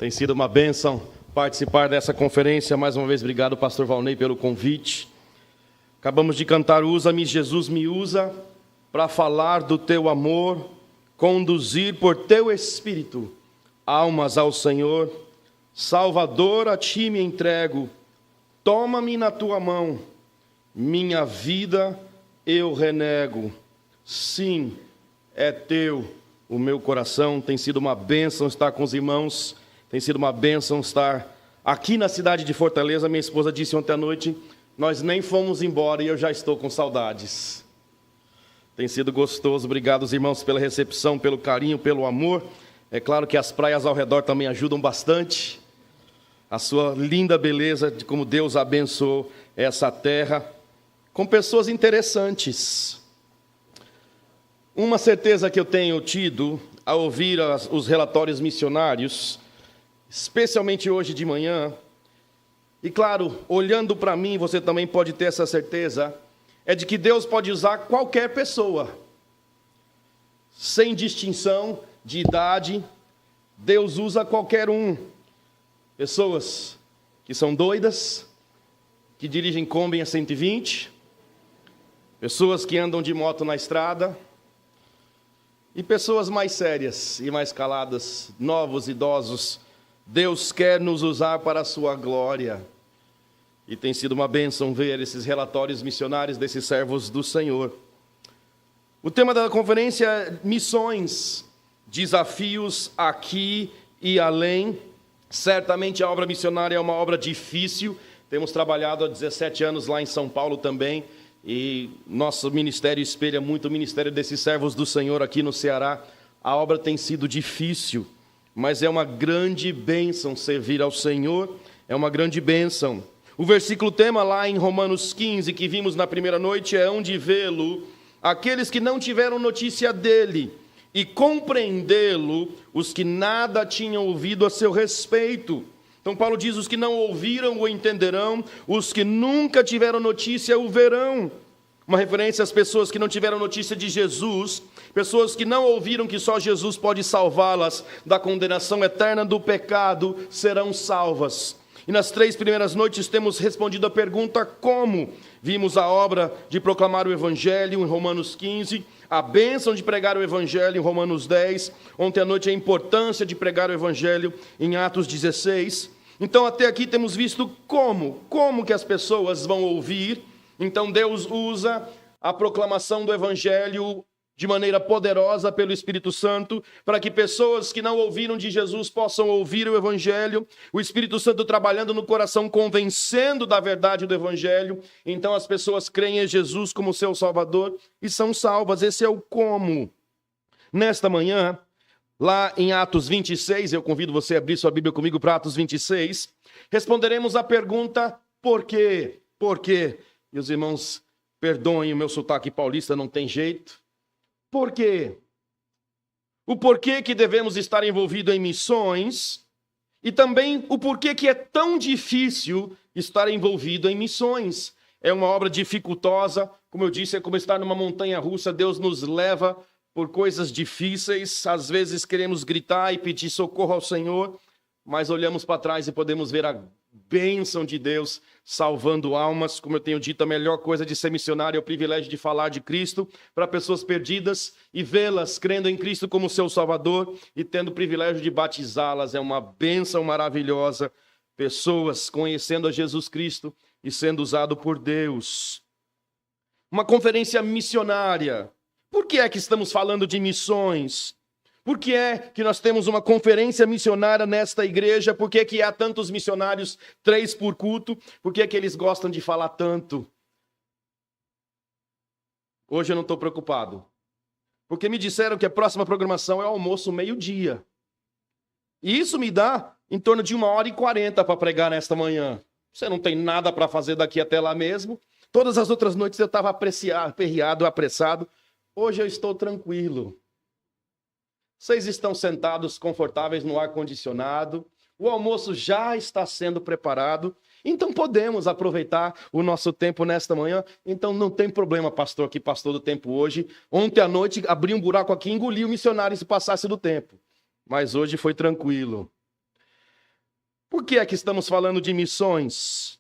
Tem sido uma bênção participar dessa conferência. Mais uma vez, obrigado, pastor Valnei, pelo convite. Acabamos de cantar Usa-me, Jesus me usa, para falar do teu amor, conduzir por teu Espírito almas ao Senhor. Salvador, a ti me entrego, toma-me na tua mão, minha vida eu renego. Sim, é teu o meu coração. Tem sido uma bênção estar com os irmãos, tem sido uma bênção estar aqui na cidade de Fortaleza. Minha esposa disse ontem à noite, nós nem fomos embora e eu já estou com saudades. Tem sido gostoso. Obrigado, os irmãos, pela recepção, pelo carinho, pelo amor. É claro que as praias ao redor também ajudam bastante. A sua linda beleza, de como Deus abençoou essa terra, com pessoas interessantes. Uma certeza que eu tenho tido ao ouvir os relatórios missionários, especialmente hoje de manhã, e claro, olhando para mim, você também pode ter essa certeza, é de que Deus pode usar qualquer pessoa, sem distinção de idade. Deus usa qualquer um. Pessoas que são doidas, que dirigem Kombi a 120, pessoas que andam de moto na estrada, e pessoas mais sérias e mais caladas, novos, idosos. Deus quer nos usar para a sua glória. E tem sido uma bênção ver esses relatórios missionários desses servos do Senhor. O tema da conferência é missões, desafios aqui e além. Certamente a obra missionária é uma obra difícil. Temos trabalhado há 17 anos lá em São Paulo também. E nosso ministério espelha muito o ministério desses servos do Senhor aqui no Ceará. A obra tem sido difícil, mas é uma grande bênção servir ao Senhor. É uma grande bênção. O versículo tema lá em Romanos 15, que vimos na primeira noite, é: hão de vê-lo aqueles que não tiveram notícia dele, e compreendê-lo os que nada tinham ouvido a seu respeito. Então Paulo diz, os que não ouviram o entenderão, os que nunca tiveram notícia o verão. Uma referência às pessoas que não tiveram notícia de Jesus, pessoas que não ouviram que só Jesus pode salvá-las da condenação eterna do pecado, serão salvas. E nas 3 primeiras noites temos respondido a pergunta como. Vimos a obra de proclamar o Evangelho em Romanos 15, a bênção de pregar o Evangelho em Romanos 10, ontem à noite a importância de pregar o Evangelho em Atos 16. Então até aqui temos visto como que as pessoas vão ouvir. Então Deus usa a proclamação do Evangelho de maneira poderosa pelo Espírito Santo, para que pessoas que não ouviram de Jesus possam ouvir o Evangelho, o Espírito Santo trabalhando no coração, convencendo da verdade do Evangelho, então as pessoas creem em Jesus como seu Salvador e são salvas. Esse é o como. Nesta manhã, lá em Atos 26, eu convido você a abrir sua Bíblia comigo para Atos 26, responderemos a pergunta, por quê? Por quê? E os irmãos, perdoem o meu sotaque paulista, não tem jeito. Por quê? O porquê que devemos estar envolvidos em missões e também o porquê que é tão difícil estar envolvido em missões. É uma obra dificultosa, como eu disse, é como estar numa montanha-russa. Deus nos leva por coisas difíceis, às vezes queremos gritar e pedir socorro ao Senhor, mas olhamos para trás e podemos ver a bênção de Deus salvando almas. Como eu tenho dito, a melhor coisa de ser missionário é o privilégio de falar de Cristo para pessoas perdidas e vê-las crendo em Cristo como seu Salvador e tendo o privilégio de batizá-las. É uma bênção maravilhosa, pessoas conhecendo a Jesus Cristo e sendo usado por Deus. Uma conferência missionária. Por que é que estamos falando de missões? Por que é que nós temos uma conferência missionária nesta igreja? Por que é que há tantos missionários, 3 por culto? Por que é que eles gostam de falar tanto? Hoje eu não estou preocupado, porque me disseram que a próxima programação é o almoço meio-dia. E isso me dá em torno de 1h40 para pregar nesta manhã. Você não tem nada para fazer daqui até lá mesmo. Todas as outras noites eu estava aperreado, apressado. Hoje eu estou tranquilo. Vocês estão sentados confortáveis no ar-condicionado. O almoço já está sendo preparado. Então podemos aproveitar o nosso tempo nesta manhã. Então não tem problema, pastor, aqui, pastor do tempo hoje. Ontem à noite abri um buraco aqui e engoli o missionário se passasse do tempo. Mas hoje foi tranquilo. Por que é que estamos falando de missões?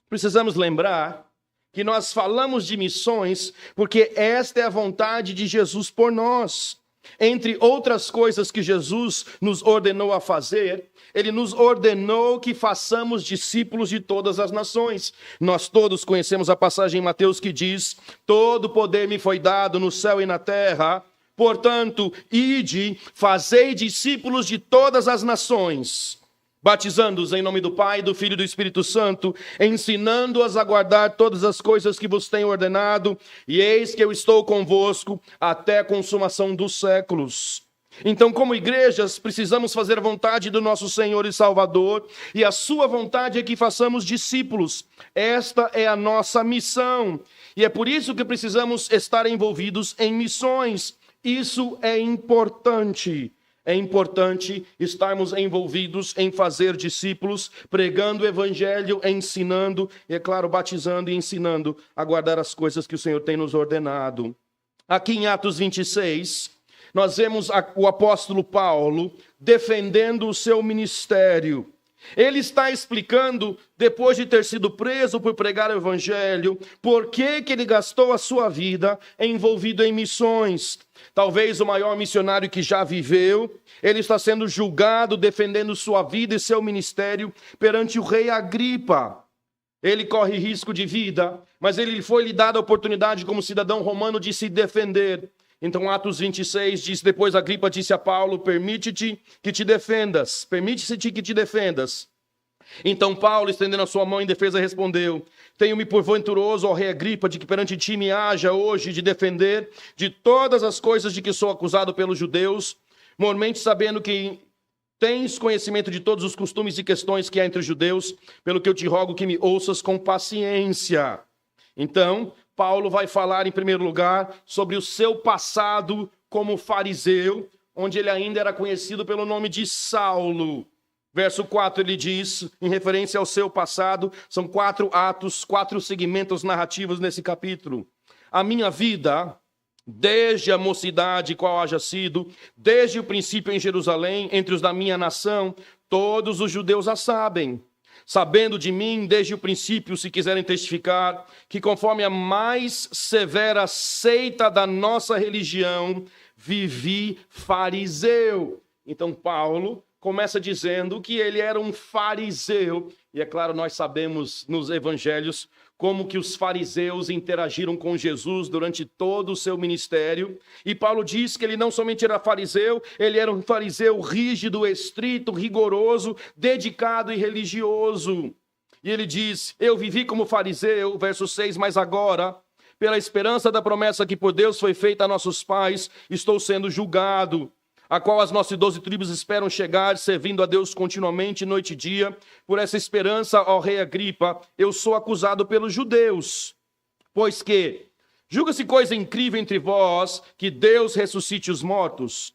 Precisamos lembrar que nós falamos de missões porque esta é a vontade de Jesus por nós. Entre outras coisas que Jesus nos ordenou a fazer, ele nos ordenou que façamos discípulos de todas as nações. Nós todos conhecemos a passagem em Mateus que diz: todo poder me foi dado no céu e na terra, portanto, ide, fazei discípulos de todas as nações, batizando-os em nome do Pai, do Filho e do Espírito Santo, ensinando-os a guardar todas as coisas que vos tenho ordenado, e eis que eu estou convosco até a consumação dos séculos. Então, como igrejas, precisamos fazer a vontade do nosso Senhor e Salvador, e a sua vontade é que façamos discípulos. Esta é a nossa missão, e é por isso que precisamos estar envolvidos em missões. Isso é importante. É importante estarmos envolvidos em fazer discípulos, pregando o evangelho, ensinando, e é claro, batizando e ensinando a guardar as coisas que o Senhor tem nos ordenado. Aqui em Atos 26, nós vemos o apóstolo Paulo defendendo o seu ministério. Ele está explicando, depois de ter sido preso por pregar o evangelho, por que ele gastou a sua vida envolvido em missões. Talvez o maior missionário que já viveu, ele está sendo julgado, defendendo sua vida e seu ministério perante o rei Agripa. Ele corre risco de vida, mas ele foi-lhe dada a oportunidade como cidadão romano de se defender. Então, Atos 26 diz: depois Agripa disse a Paulo: permite-te que te defendas, permite-te que te defendas. Então Paulo, estendendo a sua mão em defesa, respondeu: tenho-me por venturoso, ó rei Agripa, de que perante ti me haja hoje de defender de todas as coisas de que sou acusado pelos judeus, mormente sabendo que tens conhecimento de todos os costumes e questões que há entre os judeus, pelo que eu te rogo que me ouças com paciência. Então, Paulo vai falar, em primeiro lugar, sobre o seu passado como fariseu, onde ele ainda era conhecido pelo nome de Saulo. Verso 4, ele diz, em referência ao seu passado, são 4 atos, 4 segmentos narrativos nesse capítulo. A minha vida, desde a mocidade, qual haja sido, desde o princípio em Jerusalém, entre os da minha nação, todos os judeus a sabem. Sabendo de mim, desde o princípio, se quiserem testificar, que conforme a mais severa seita da nossa religião, vivi fariseu. Então, Paulo começa dizendo que ele era um fariseu. E é claro, nós sabemos nos evangelhos como que os fariseus interagiram com Jesus durante todo o seu ministério. E Paulo diz que ele não somente era fariseu, ele era um fariseu rígido, estrito, rigoroso, dedicado e religioso. E ele diz: eu vivi como fariseu, verso 6, mas agora, pela esperança da promessa que por Deus foi feita a nossos pais, estou sendo julgado, a qual as nossas 12 tribos esperam chegar, servindo a Deus continuamente, noite e dia. Por essa esperança, ó rei Agripa, eu sou acusado pelos judeus. Pois que, julga-se coisa incrível entre vós, que Deus ressuscite os mortos?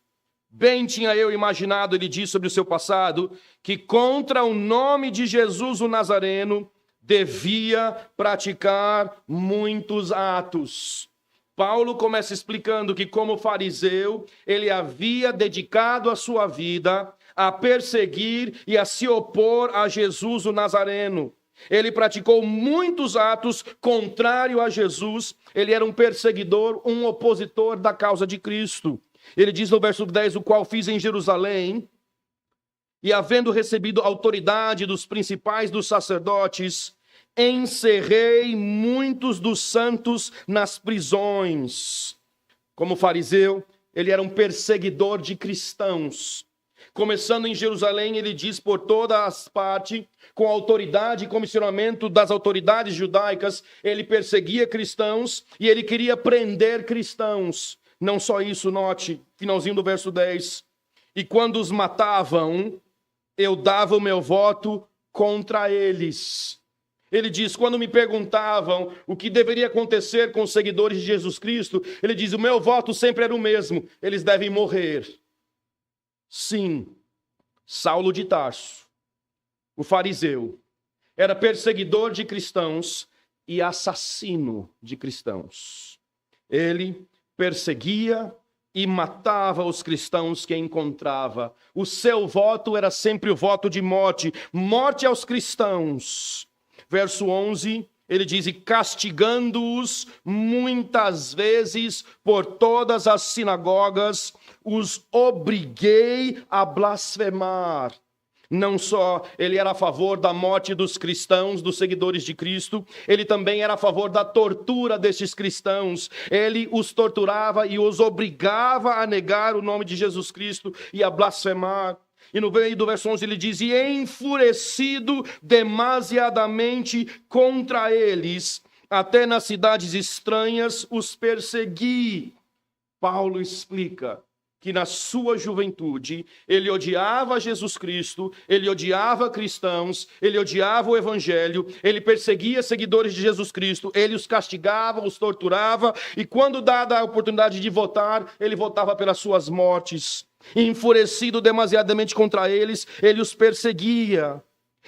Bem tinha eu imaginado, ele diz sobre o seu passado, que contra o nome de Jesus o Nazareno, devia praticar muitos atos. Paulo começa explicando que, como fariseu, ele havia dedicado a sua vida a perseguir e a se opor a Jesus o Nazareno. Ele praticou muitos atos contrários a Jesus. Ele era um perseguidor, um opositor da causa de Cristo. Ele diz no verso 10, o qual fiz em Jerusalém, e havendo recebido autoridade dos principais dos sacerdotes, encerrei muitos dos santos nas prisões. Como fariseu, ele era um perseguidor de cristãos. Começando em Jerusalém, ele diz por todas as partes, com autoridade e comissionamento das autoridades judaicas, ele perseguia cristãos e ele queria prender cristãos. Não só isso, note, finalzinho do verso 10. E quando os matavam, eu dava o meu voto contra eles. Ele diz, quando me perguntavam o que deveria acontecer com os seguidores de Jesus Cristo, ele diz, o meu voto sempre era o mesmo, eles devem morrer. Sim, Saulo de Tarso, o fariseu, era perseguidor de cristãos e assassino de cristãos. Ele perseguia, e matava os cristãos que encontrava. O seu voto era sempre o voto de morte, morte aos cristãos. Verso 11, ele diz: e castigando-os muitas vezes por todas as sinagogas, os obriguei a blasfemar. Não só ele era a favor da morte dos cristãos, dos seguidores de Cristo, ele também era a favor da tortura destes cristãos. Ele os torturava e os obrigava a negar o nome de Jesus Cristo e a blasfemar. E no meio do verso 11 ele diz: e enfurecido demasiadamente contra eles, até nas cidades estranhas os persegui. Paulo explica que na sua juventude ele odiava Jesus Cristo, ele odiava cristãos, ele odiava o evangelho, ele perseguia seguidores de Jesus Cristo, ele os castigava, os torturava, e quando dada a oportunidade de votar, ele votava pelas suas mortes. Enfurecido demasiadamente contra eles, ele os perseguia.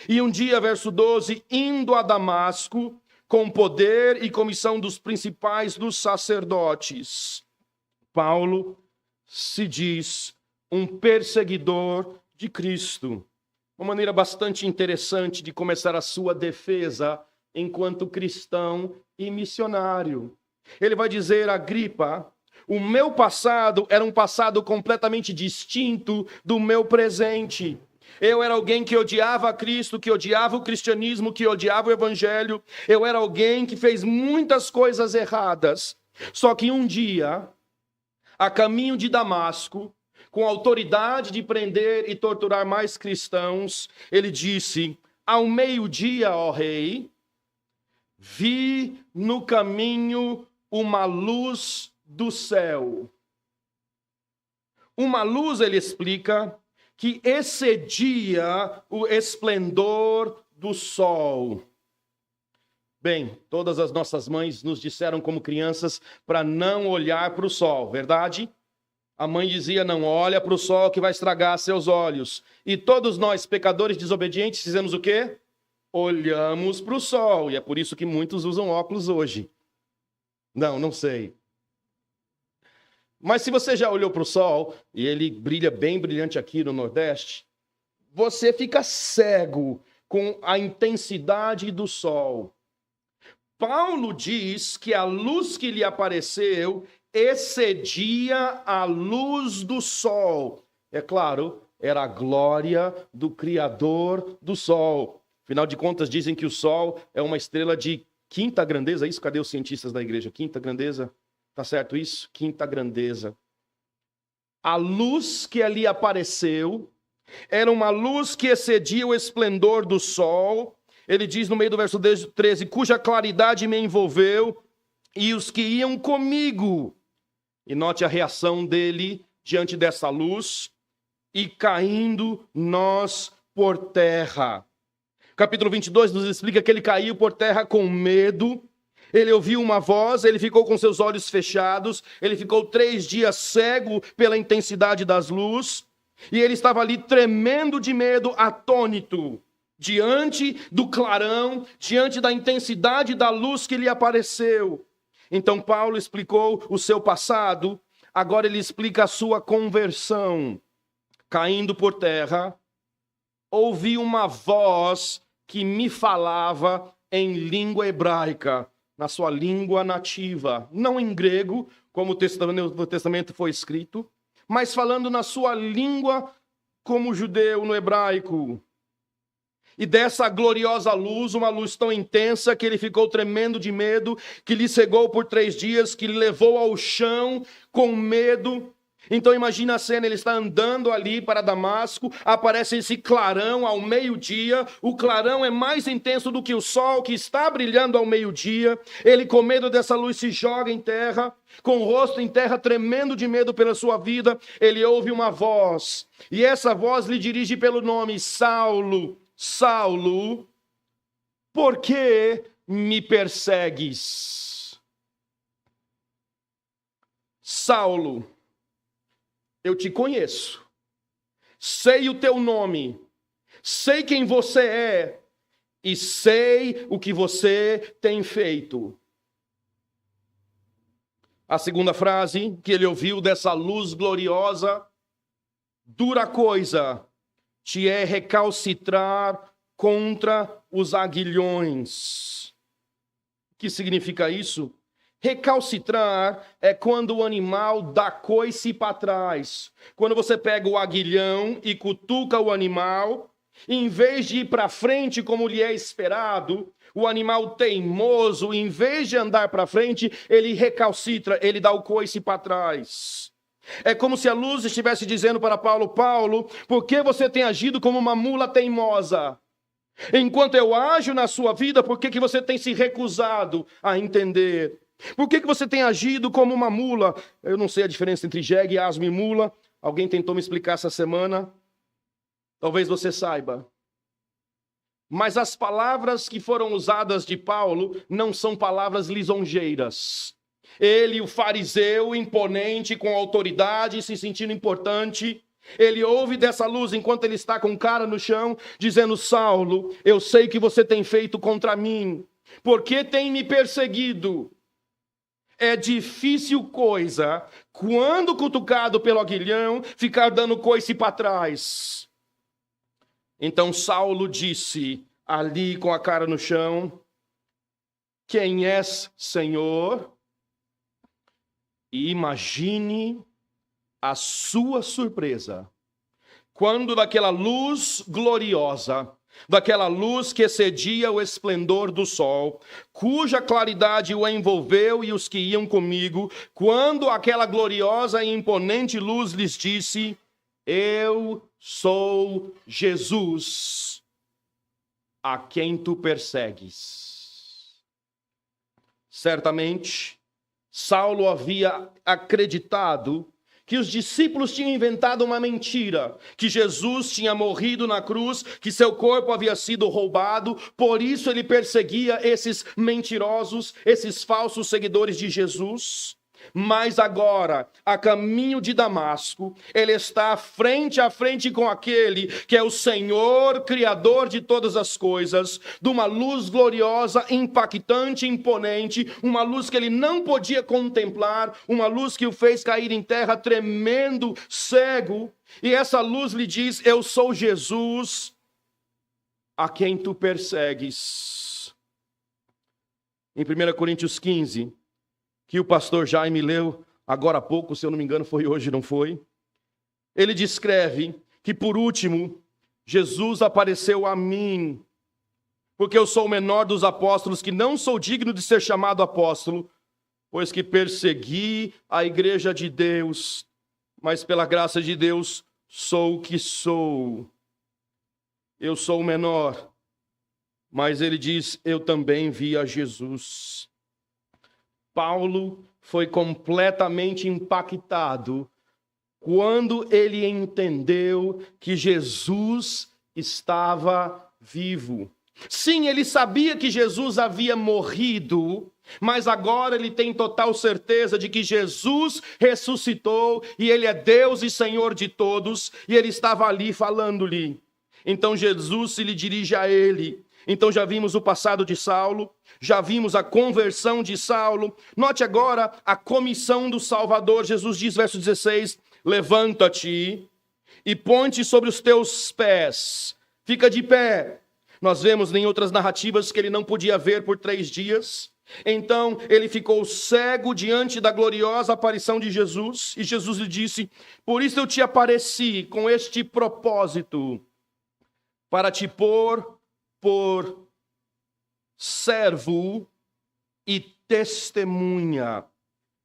E um dia, verso 12, indo a Damasco, com poder e comissão dos principais dos sacerdotes, Paulo se diz um perseguidor de Cristo. Uma maneira bastante interessante de começar a sua defesa enquanto cristão e missionário. Ele vai dizer: Agripa, o meu passado era um passado completamente distinto do meu presente. Eu era alguém que odiava a Cristo, que odiava o cristianismo, que odiava o evangelho. Eu era alguém que fez muitas coisas erradas. Só que um dia, a caminho de Damasco, com autoridade de prender e torturar mais cristãos, ele disse: ao meio-dia, ó rei, vi no caminho uma luz do céu. Uma luz, ele explica, que excedia o esplendor do sol. Bem, todas as nossas mães nos disseram como crianças para não olhar para o sol, verdade? A mãe dizia: não olha para o sol que vai estragar seus olhos. E todos nós, pecadores desobedientes, fizemos o quê? Olhamos para o sol. E é por isso que muitos usam óculos hoje. Não sei. Mas se você já olhou para o sol, e ele brilha bem brilhante aqui no Nordeste, você fica cego com a intensidade do sol. Paulo diz que a luz que lhe apareceu excedia a luz do sol. É claro, era a glória do Criador do sol. Afinal de contas, dizem que o sol é uma estrela de quinta grandeza. Isso? Cadê os cientistas da igreja? Quinta grandeza? Tá certo isso? Quinta grandeza. A luz que ali apareceu era uma luz que excedia o esplendor do sol. Ele diz no meio do verso 13, cuja claridade me envolveu e os que iam comigo. E note a reação dele diante dessa luz: e caindo nós por terra. Capítulo 22 nos explica que ele caiu por terra com medo. Ele ouviu uma voz, ele ficou com seus olhos fechados, ele ficou 3 dias cego pela intensidade das luzes, e ele estava ali tremendo de medo, atônito, diante do clarão, diante da intensidade da luz que lhe apareceu. Então Paulo explicou o seu passado, agora ele explica a sua conversão. Caindo por terra, ouvi uma voz que me falava em língua hebraica, na sua língua nativa, não em grego, como o Testamento foi escrito, mas falando na sua língua como judeu, no hebraico. E dessa gloriosa luz, uma luz tão intensa que ele ficou tremendo de medo, que lhe cegou por 3 dias, que lhe levou ao chão com medo. Então imagina a cena, ele está andando ali para Damasco, aparece esse clarão ao meio-dia, o clarão é mais intenso do que o sol que está brilhando ao meio-dia. Ele, com medo dessa luz, se joga em terra, com o rosto em terra, tremendo de medo pela sua vida. Ele ouve uma voz, e essa voz lhe dirige pelo nome: Saulo, Saulo, por que me persegues? Saulo, eu te conheço, sei o teu nome, sei quem você é e sei o que você tem feito. A segunda frase que ele ouviu dessa luz gloriosa: dura coisa te é recalcitrar contra os aguilhões. O que significa isso? Recalcitrar é quando o animal dá coice para trás. Quando você pega o aguilhão e cutuca o animal, em vez de ir para frente como lhe é esperado, o animal teimoso, em vez de andar para frente, ele recalcitra, ele dá o coice para trás. É como se a luz estivesse dizendo para Paulo: Paulo, por que você tem agido como uma mula teimosa? Enquanto eu ajo na sua vida, por que você tem se recusado a entender? Por que você tem agido como uma mula? Eu não sei a diferença entre jegue, asno e mula. Alguém tentou me explicar essa semana? Talvez você saiba. Mas as palavras que foram usadas de Paulo não são palavras lisonjeiras. Ele, o fariseu, imponente, com autoridade, se sentindo importante, ele ouve dessa luz enquanto ele está com a cara no chão, dizendo: Saulo, eu sei que você tem feito contra mim, porque tem me perseguido. É difícil coisa, quando cutucado pelo aguilhão, ficar dando coice para trás. Então Saulo disse, ali com a cara no chão: quem és, Senhor? E imagine a sua surpresa, quando daquela luz gloriosa, daquela luz que excedia o esplendor do sol, cuja claridade o envolveu e os que iam comigo, quando aquela gloriosa e imponente luz lhes disse: eu sou Jesus, a quem tu persegues. Certamente, Saulo havia acreditado que os discípulos tinham inventado uma mentira, que Jesus tinha morrido na cruz, que seu corpo havia sido roubado, por isso ele perseguia esses mentirosos, esses falsos seguidores de Jesus. Mas agora, a caminho de Damasco, ele está frente a frente com aquele que é o Senhor, Criador de todas as coisas, de uma luz gloriosa, impactante, imponente, uma luz que ele não podia contemplar, uma luz que o fez cair em terra tremendo, cego, e essa luz lhe diz: eu sou Jesus, a quem tu persegues. Em 1 Coríntios 15, que o pastor Jaime leu agora há pouco, se eu não me engano foi hoje, não foi? Ele descreve que, por último, Jesus apareceu a mim, porque eu sou o menor dos apóstolos, que não sou digno de ser chamado apóstolo, pois que persegui a igreja de Deus, mas pela graça de Deus sou o que sou. Eu sou o menor, mas ele diz: eu também vi a Jesus. Paulo foi completamente impactado quando ele entendeu que Jesus estava vivo. Sim, ele sabia que Jesus havia morrido, mas agora ele tem total certeza de que Jesus ressuscitou e ele é Deus e Senhor de todos, e ele estava ali falando-lhe. Então Jesus se lhe dirige a ele. Então já vimos o passado de Saulo, já vimos a conversão de Saulo. Note agora a comissão do Salvador. Jesus diz, verso 16, levanta-te e põe-te sobre os teus pés. Fica de pé. Nós vemos em outras narrativas que ele não podia ver por 3 dias. Então ele ficou cego diante da gloriosa aparição de Jesus. E Jesus lhe disse, por isso eu te apareci com este propósito, para te pôr por servo e testemunha.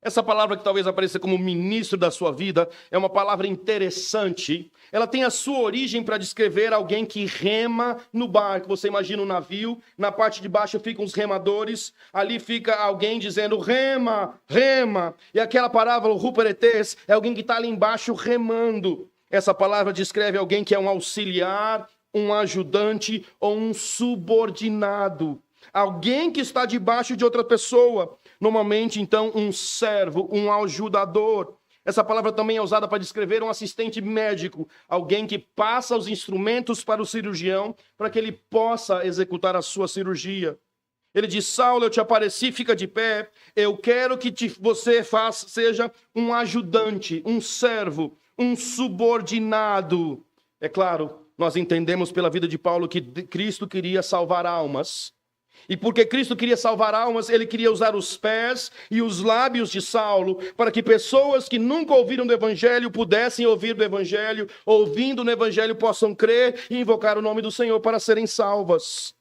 Essa palavra que talvez apareça como ministro da sua vida é uma palavra interessante. Ela tem a sua origem para descrever alguém que rema no barco. Você imagina um navio, na parte de baixo ficam os remadores, ali fica alguém dizendo rema, rema. E aquela palavra, o ruperetes, é alguém que está ali embaixo remando. Essa palavra descreve alguém que é um auxiliar, um ajudante ou um subordinado. Alguém que está debaixo de outra pessoa. Normalmente, então, um servo, um ajudador. Essa palavra também é usada para descrever um assistente médico. Alguém que passa os instrumentos para o cirurgião para que ele possa executar a sua cirurgia. Ele diz: Saulo, eu te apareci, fica de pé. Eu quero que você seja um ajudante, um servo, um subordinado. É claro, nós entendemos pela vida de Paulo que Cristo queria salvar almas. E porque Cristo queria salvar almas, ele queria usar os pés e os lábios de Saulo para que pessoas que nunca ouviram do Evangelho pudessem ouvir do Evangelho, ouvindo no Evangelho possam crer e invocar o nome do Senhor para serem salvas.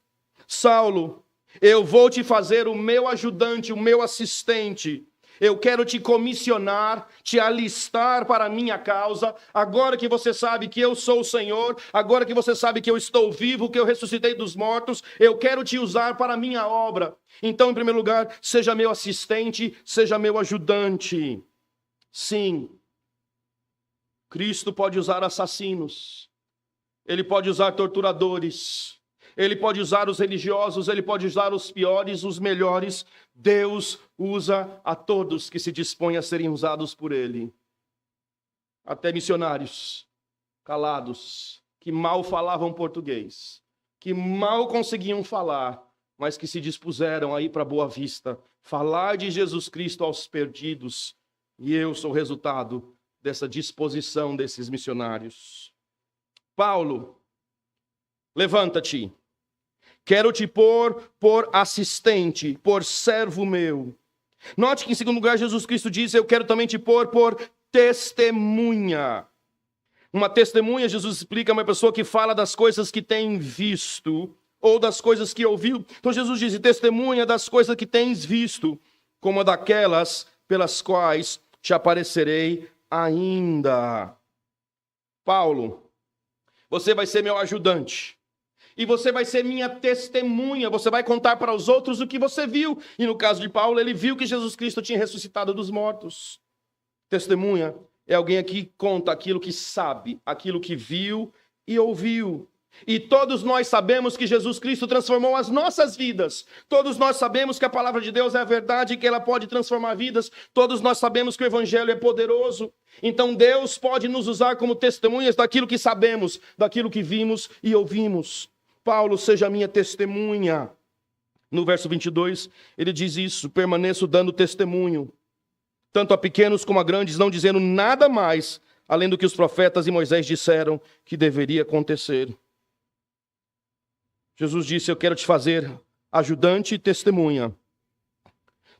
Saulo, eu vou te fazer o meu ajudante, o meu assistente. Eu quero te comissionar, te alistar para a minha causa. Agora que você sabe que eu sou o Senhor, agora que você sabe que eu estou vivo, que eu ressuscitei dos mortos, eu quero te usar para a minha obra. Então, em primeiro lugar, seja meu assistente, seja meu ajudante. Sim, Cristo pode usar assassinos, Ele pode usar torturadores, Ele pode usar os religiosos, Ele pode usar os piores, os melhores. Deus usa a todos que se dispõem a serem usados por Ele. Até missionários calados, que mal falavam português, que mal conseguiam falar, mas que se dispuseram a ir para Boa Vista, falar de Jesus Cristo aos perdidos. E eu sou resultado dessa disposição desses missionários. Paulo, levanta-te. Quero te pôr por assistente, por servo meu. Note que em segundo lugar Jesus Cristo diz: eu quero também te pôr por testemunha. Uma testemunha, Jesus explica, é uma pessoa que fala das coisas que tem visto ou das coisas que ouviu. Então Jesus diz: testemunha das coisas que tens visto, como daquelas pelas quais te aparecerei ainda. Paulo, você vai ser meu ajudante. E você vai ser minha testemunha, você vai contar para os outros o que você viu. E no caso de Paulo, ele viu que Jesus Cristo tinha ressuscitado dos mortos. Testemunha é alguém aqui que conta aquilo que sabe, aquilo que viu e ouviu. E todos nós sabemos que Jesus Cristo transformou as nossas vidas. Todos nós sabemos que a palavra de Deus é a verdade e que ela pode transformar vidas. Todos nós sabemos que o Evangelho é poderoso. Então Deus pode nos usar como testemunhas daquilo que sabemos, daquilo que vimos e ouvimos. Paulo, seja minha testemunha. No verso 22, ele diz isso: permaneço dando testemunho, tanto a pequenos como a grandes, não dizendo nada mais, além do que os profetas e Moisés disseram que deveria acontecer. Jesus disse: eu quero te fazer ajudante e testemunha,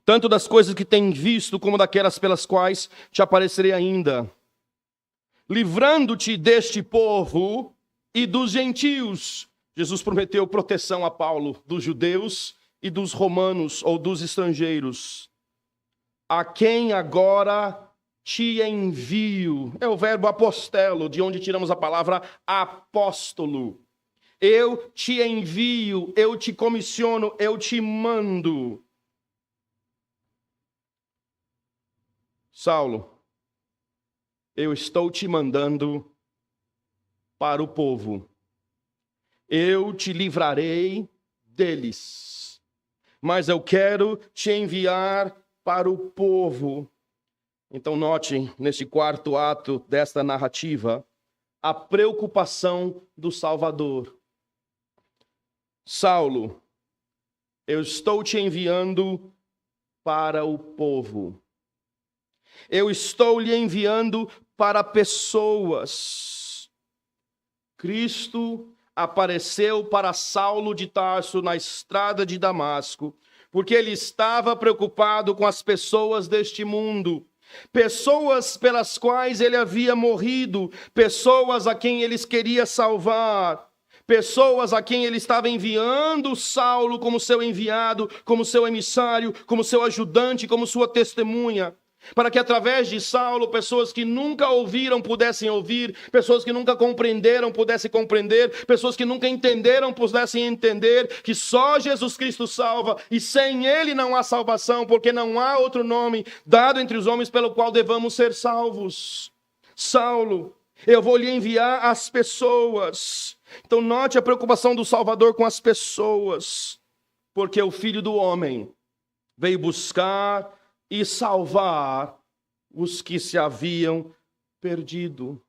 tanto das coisas que tem visto, como daquelas pelas quais te aparecerei ainda, livrando-te deste povo e dos gentios. Jesus prometeu proteção a Paulo dos judeus e dos romanos ou dos estrangeiros. A quem agora te envio. É o verbo apostelo, de onde tiramos a palavra apóstolo. Eu te envio, eu te comissiono, eu te mando. Saulo, eu estou te mandando para o povo. Eu te livrarei deles, mas eu quero te enviar para o povo. Então note, neste quarto ato desta narrativa, a preocupação do Salvador. Saulo, eu estou te enviando para o povo. Eu estou lhe enviando para pessoas. Cristo apareceu para Saulo de Tarso na estrada de Damasco, porque ele estava preocupado com as pessoas deste mundo, pessoas pelas quais ele havia morrido, pessoas a quem ele queria salvar, pessoas a quem ele estava enviando Saulo como seu enviado, como seu emissário, como seu ajudante, como sua testemunha. Para que através de Saulo, pessoas que nunca ouviram pudessem ouvir, pessoas que nunca compreenderam pudessem compreender, pessoas que nunca entenderam pudessem entender que só Jesus Cristo salva e sem Ele não há salvação, porque não há outro nome dado entre os homens pelo qual devamos ser salvos. Saulo, eu vou lhe enviar as pessoas. Então note a preocupação do Salvador com as pessoas, porque o Filho do Homem veio buscar e salvar os que se haviam perdido.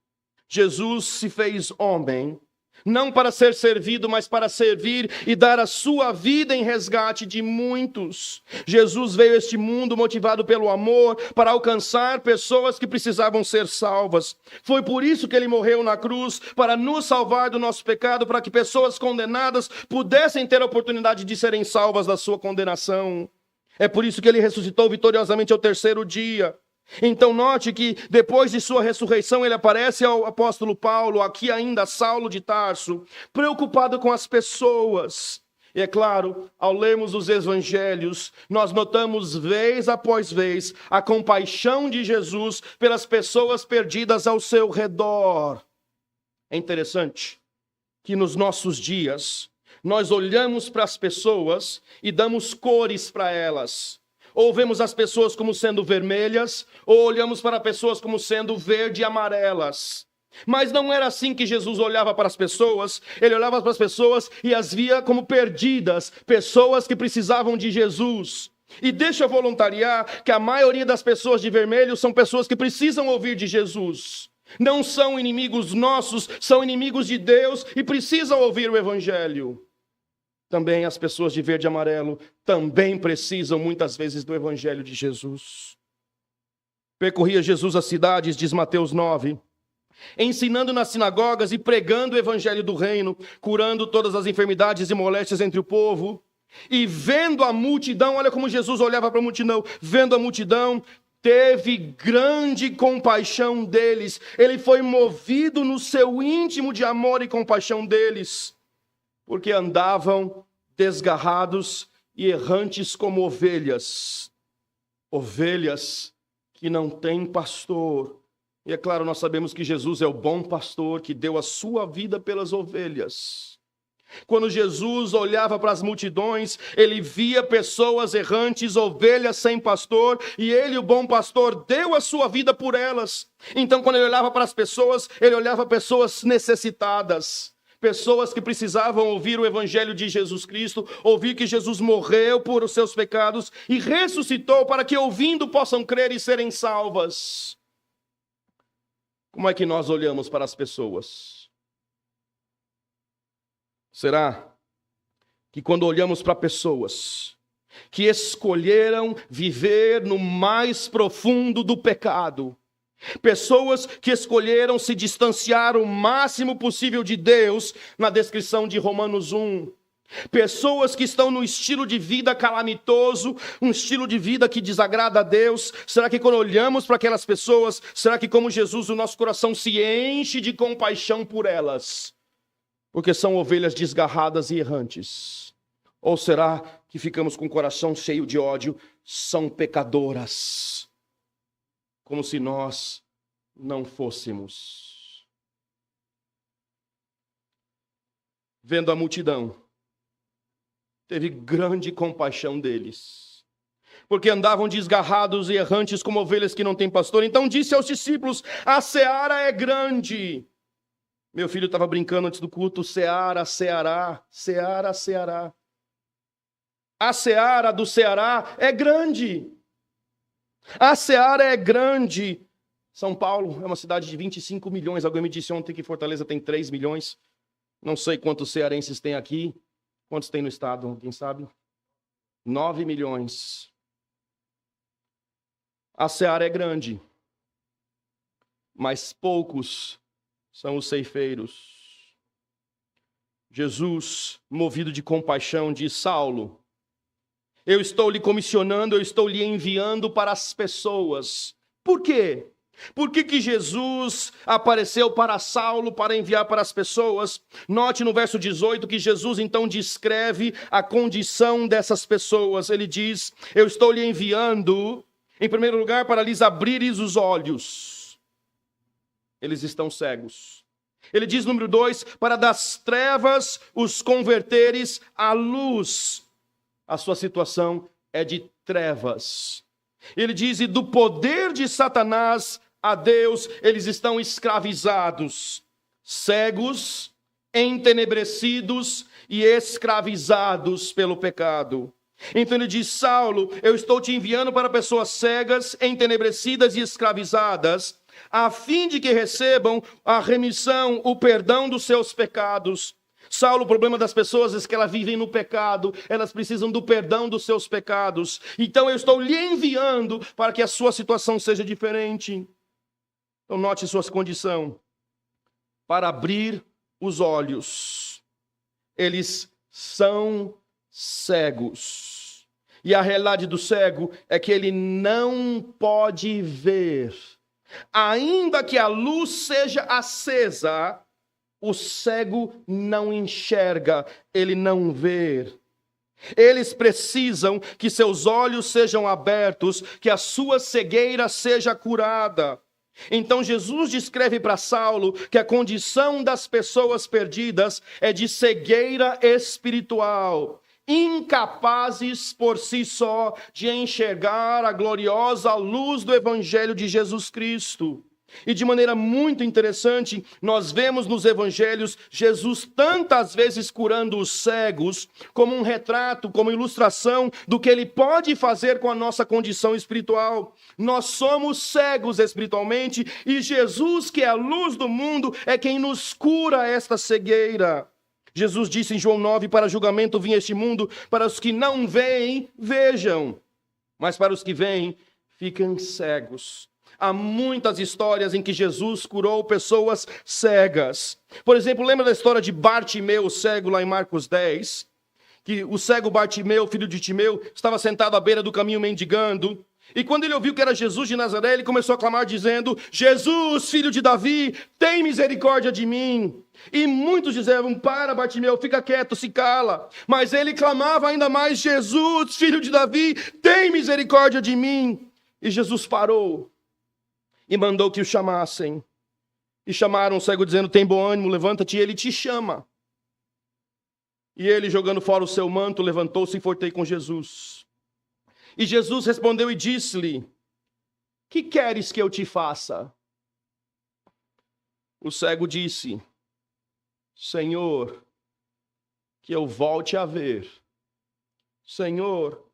Jesus se fez homem Não para ser servido, mas para servir e dar a sua vida em resgate de muitos. Jesus veio a este mundo motivado pelo amor para alcançar pessoas que precisavam ser salvas. Foi por isso que ele morreu na cruz, para nos salvar do nosso pecado, para que pessoas condenadas pudessem ter a oportunidade de serem salvas da sua condenação. É por isso que ele ressuscitou vitoriosamente ao terceiro dia. Então note que depois de sua ressurreição ele aparece ao apóstolo Paulo, aqui ainda Saulo de Tarso, preocupado com as pessoas. E é claro, ao lermos os evangelhos, nós notamos vez após vez a compaixão de Jesus pelas pessoas perdidas ao seu redor. É interessante que nos nossos dias nós olhamos para as pessoas e damos cores para elas. Ou vemos as pessoas como sendo vermelhas, ou olhamos para pessoas como sendo verde e amarelas. Mas não era assim que Jesus olhava para as pessoas. Ele olhava para as pessoas e as via como perdidas, pessoas que precisavam de Jesus. E deixa eu voluntariar que a maioria das pessoas de vermelho são pessoas que precisam ouvir de Jesus. Não são inimigos nossos, são inimigos de Deus e precisam ouvir o evangelho. Também as pessoas de verde e amarelo também precisam muitas vezes do evangelho de Jesus. Percorria Jesus as cidades, diz Mateus 9, ensinando nas sinagogas e pregando o evangelho do reino, curando todas as enfermidades e moléstias entre o povo. E vendo a multidão, olha como Jesus olhava para a multidão, vendo a multidão, teve grande compaixão deles. Ele foi movido no seu íntimo de amor e compaixão deles, porque andavam desgarrados e errantes como ovelhas. Ovelhas que não têm pastor. E é claro, nós sabemos que Jesus é o bom pastor que deu a sua vida pelas ovelhas. Quando Jesus olhava para as multidões, ele via pessoas errantes, ovelhas sem pastor, e ele, o bom pastor, deu a sua vida por elas. Então, quando ele olhava para as pessoas, ele olhava pessoas necessitadas, pessoas que precisavam ouvir o evangelho de Jesus Cristo, ouvir que Jesus morreu por os seus pecados e ressuscitou para que, ouvindo, possam crer e serem salvas. Como é que nós olhamos para as pessoas? Será que quando olhamos para pessoas que escolheram viver no mais profundo do pecado, pessoas que escolheram se distanciar o máximo possível de Deus, na descrição de Romanos 1, pessoas que estão no estilo de vida calamitoso, um estilo de vida que desagrada a Deus, será que quando olhamos para aquelas pessoas, será que como Jesus o nosso coração se enche de compaixão por elas? Porque são ovelhas desgarradas e errantes? Ou será que ficamos com o coração cheio de ódio? São pecadoras, como se nós não fôssemos. Vendo a multidão, teve grande compaixão deles, porque andavam desgarrados e errantes como ovelhas que não têm pastor. Então disse aos discípulos: a seara é grande. Meu filho estava brincando antes do culto, seara, Ceará, seara, Ceará. A seara do Ceará é grande. A seara é grande. São Paulo é uma cidade de 25 milhões. Alguém me disse ontem que Fortaleza tem 3 milhões. Não sei quantos cearenses tem aqui. Quantos tem no estado? Quem sabe? 9 milhões. A seara é grande, mas poucos são os ceifeiros. Jesus, movido de compaixão, diz: Saulo, eu estou lhe comissionando, eu estou lhe enviando para as pessoas. Por quê? Por que Jesus apareceu para Saulo para enviar para as pessoas? Note no verso 18 que Jesus então descreve a condição dessas pessoas. Ele diz: eu estou lhe enviando, em primeiro lugar, para lhes abrires os olhos. Eles estão cegos. Ele diz, número 2, para das trevas os converteres à luz. A sua situação é de trevas. Ele diz, e do poder de Satanás a Deus, eles estão escravizados, cegos, entenebrecidos e escravizados pelo pecado. Então ele diz: Saulo, eu estou te enviando para pessoas cegas, entenebrecidas e escravizadas, a fim de que recebam a remissão, o perdão dos seus pecados. Saulo, o problema das pessoas é que elas vivem no pecado, elas precisam do perdão dos seus pecados. Então eu estou lhe enviando para que a sua situação seja diferente. Então note sua condição. Para abrir os olhos. Eles são cegos. E a realidade do cego é que ele não pode ver. Ainda que a luz seja acesa, o cego não enxerga, ele não vê. Eles precisam que seus olhos sejam abertos, que a sua cegueira seja curada. Então Jesus descreve para Saulo que a condição das pessoas perdidas é de cegueira espiritual, incapazes por si só de enxergar a gloriosa luz do Evangelho de Jesus Cristo. E de maneira muito interessante, nós vemos nos evangelhos Jesus tantas vezes curando os cegos, como um retrato, como ilustração do que ele pode fazer com a nossa condição espiritual. Nós somos cegos espiritualmente e Jesus, que é a luz do mundo, é quem nos cura esta cegueira. Jesus disse em João 9, para julgamento vim este mundo, para os que não veem, vejam, mas para os que veem, fiquem cegos. Há muitas histórias em que Jesus curou pessoas cegas. Por exemplo, lembra da história de Bartimeu, o cego, lá em Marcos 10? Que o cego Bartimeu, filho de Timeu, estava sentado à beira do caminho mendigando. E quando ele ouviu que era Jesus de Nazaré, ele começou a clamar dizendo: Jesus, filho de Davi, tem misericórdia de mim. E muitos diziam: para, Bartimeu, fica quieto, se cala. Mas ele clamava ainda mais: Jesus, filho de Davi, tem misericórdia de mim. E Jesus parou e mandou que o chamassem. E chamaram o cego dizendo: tem bom ânimo, levanta-te, e ele te chama. E ele, jogando fora o seu manto, levantou-se e foi com Jesus. E Jesus respondeu e disse-lhe: que queres que eu te faça? O cego disse: Senhor, que eu volte a ver. Senhor,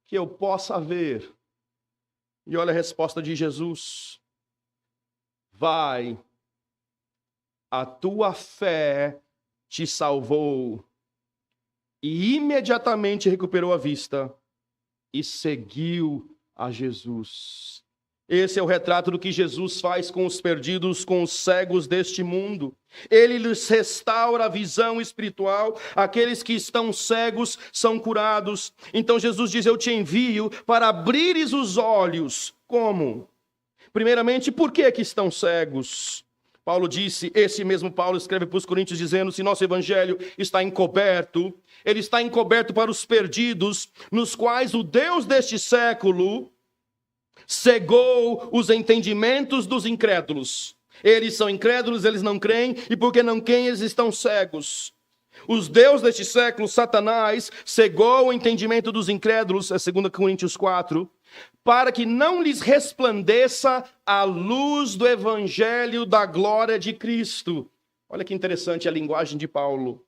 que eu possa ver. E olha a resposta de Jesus: vai, a tua fé te salvou. E imediatamente recuperou a vista e seguiu a Jesus. Esse é o retrato do que Jesus faz com os perdidos, com os cegos deste mundo. Ele lhes restaura a visão espiritual. Aqueles que estão cegos são curados. Então Jesus diz: eu te envio para abrires os olhos. Como? Primeiramente, por que estão cegos? Paulo disse, esse mesmo Paulo escreve para os Coríntios dizendo: se nosso evangelho está encoberto, ele está encoberto para os perdidos, nos quais o Deus deste século cegou os entendimentos dos incrédulos. Eles são incrédulos, eles não creem, e porque não creem, eles estão cegos. Os deuses deste século, Satanás, cegou o entendimento dos incrédulos, é 2 Coríntios 4, para que não lhes resplandeça a luz do evangelho da glória de Cristo. Olha que interessante a linguagem de Paulo.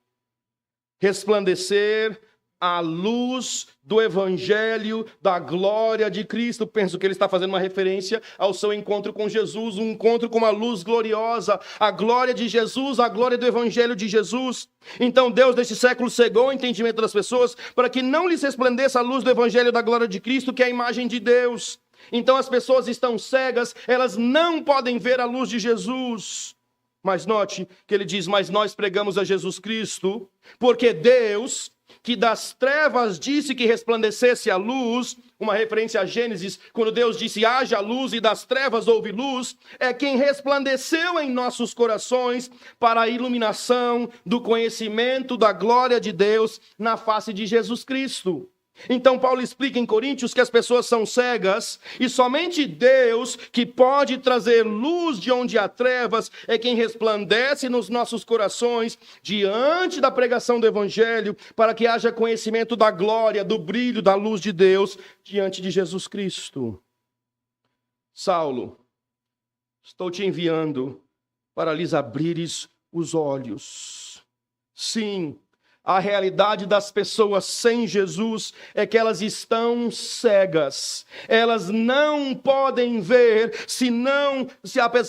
Resplandecer a luz do evangelho da glória de Cristo. Penso que ele está fazendo uma referência ao seu encontro com Jesus, um encontro com uma luz gloriosa, a glória de Jesus, a glória do evangelho de Jesus. Então Deus deste século cegou o entendimento das pessoas para que não lhes resplandeça a luz do evangelho da glória de Cristo, que é a imagem de Deus. Então as pessoas estão cegas, elas não podem ver a luz de Jesus. Mas note que ele diz: mas nós pregamos a Jesus Cristo, porque Deus, que das trevas disse que resplandecesse a luz, uma referência a Gênesis, quando Deus disse haja luz e das trevas houve luz, é quem resplandeceu em nossos corações para a iluminação do conhecimento da glória de Deus na face de Jesus Cristo. Então Paulo explica em Coríntios que as pessoas são cegas e somente Deus, que pode trazer luz de onde há trevas, é quem resplandece nos nossos corações diante da pregação do evangelho, para que haja conhecimento da glória, do brilho, da luz de Deus diante de Jesus Cristo. Saulo, estou te enviando para lhes abrires os olhos. Sim, A realidade das pessoas sem Jesus é que elas estão cegas. Elas não podem ver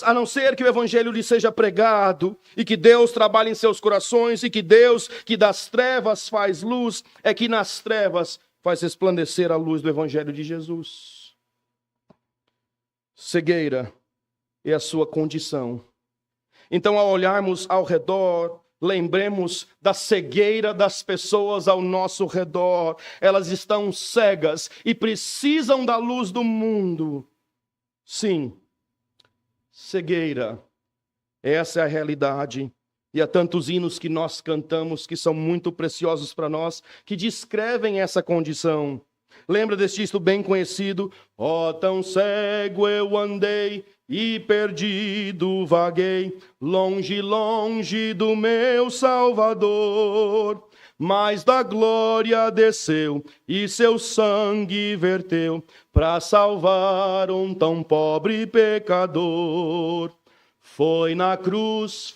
a não ser que o evangelho lhes seja pregado e que Deus trabalhe em seus corações e que Deus, que das trevas faz luz, é que nas trevas faz resplandecer a luz do evangelho de Jesus. Cegueira é a sua condição. Então, ao olharmos ao redor, lembremos da cegueira das pessoas ao nosso redor. Elas estão cegas e precisam da luz do mundo. Sim, cegueira. Essa é a realidade. E há tantos hinos que nós cantamos que são muito preciosos para nós, que descrevem essa condição. Lembra desse texto bem conhecido? Ó, tão cego eu andei e perdido vaguei, longe, longe do meu Salvador. Mas da glória desceu e seu sangue verteu para salvar um tão pobre pecador. Foi na cruz,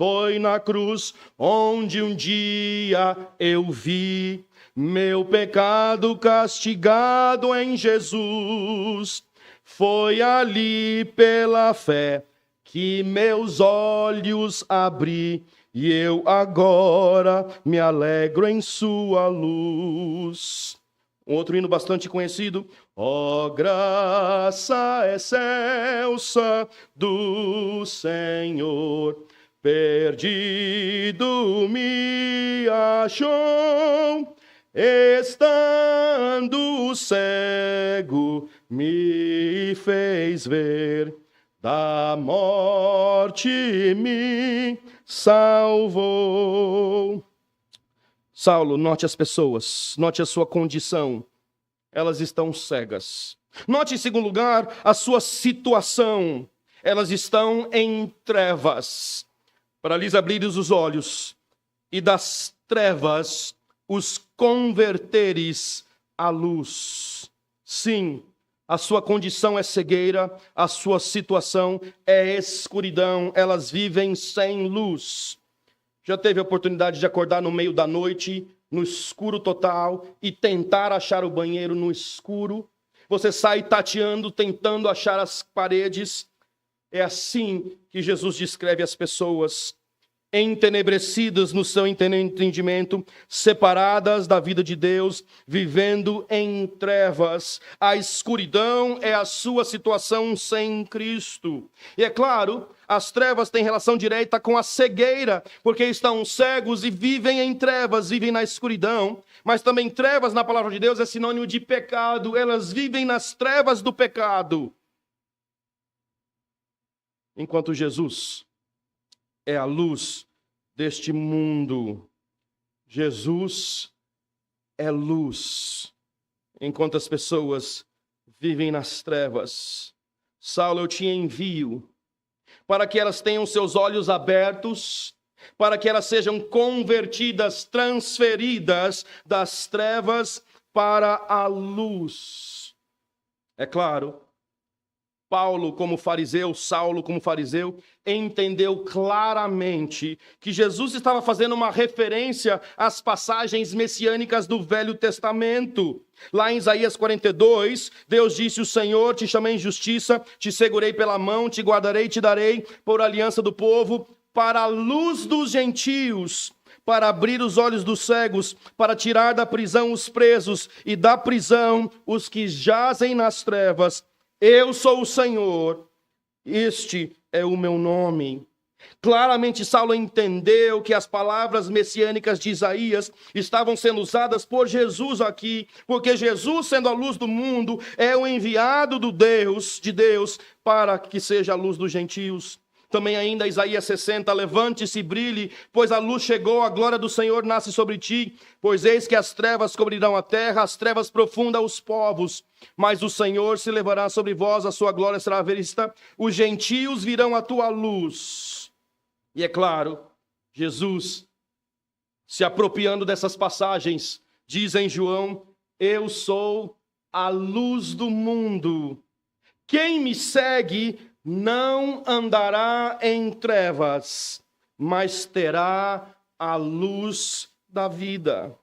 onde um dia eu vi meu pecado castigado em Jesus. Foi ali pela fé que meus olhos abri, e eu agora me alegro em sua luz. Outro hino bastante conhecido. Ó, graça excelsa do Senhor, perdido me achou, estando cego me fez ver, da morte me salvou. Saulo, note as pessoas, note a sua condição. Elas estão cegas. Note, em segundo lugar, a sua situação. Elas estão em trevas. Para lhes abrires os olhos e das trevas os converteres à luz. Sim, a sua condição é cegueira, a sua situação é escuridão. Elas vivem sem luz. Já teve a oportunidade de acordar no meio da noite, no escuro total, e tentar achar o banheiro no escuro? Você sai tateando, tentando achar as paredes. É assim que Jesus descreve as pessoas, entenebrecidas no seu entendimento, separadas da vida de Deus, vivendo em trevas. A escuridão é a sua situação sem Cristo. E é claro, as trevas têm relação direta com a cegueira, porque estão cegos e vivem em trevas, vivem na escuridão. Mas também trevas, na palavra de Deus, é sinônimo de pecado. Elas vivem nas trevas do pecado. Enquanto Jesus é a luz deste mundo. Jesus é luz. Enquanto as pessoas vivem nas trevas. Saulo, eu te envio para que elas tenham seus olhos abertos, para que elas sejam convertidas, transferidas das trevas para a luz. É claro, Saulo como fariseu, entendeu claramente que Jesus estava fazendo uma referência às passagens messiânicas do Velho Testamento. Lá em Isaías 42, Deus disse: o Senhor te chamei em justiça, te segurei pela mão, te guardarei e te darei por aliança do povo, para a luz dos gentios, para abrir os olhos dos cegos, para tirar da prisão os presos e da prisão os que jazem nas trevas. Eu sou o Senhor, este é o meu nome. Claramente Saulo entendeu que as palavras messiânicas de Isaías estavam sendo usadas por Jesus aqui, porque Jesus, sendo a luz do mundo, é o enviado de Deus, para que seja a luz dos gentios. Também ainda Isaías 60, levante-se e brilhe, pois a luz chegou, a glória do Senhor nasce sobre ti. Pois eis que as trevas cobrirão a terra, as trevas profundas os povos. Mas o Senhor se levará sobre vós, a sua glória será vista. Os gentios virão à tua luz. E é claro, Jesus, se apropriando dessas passagens, diz em João: eu sou a luz do mundo. Quem me segue não andará em trevas, mas terá a luz da vida.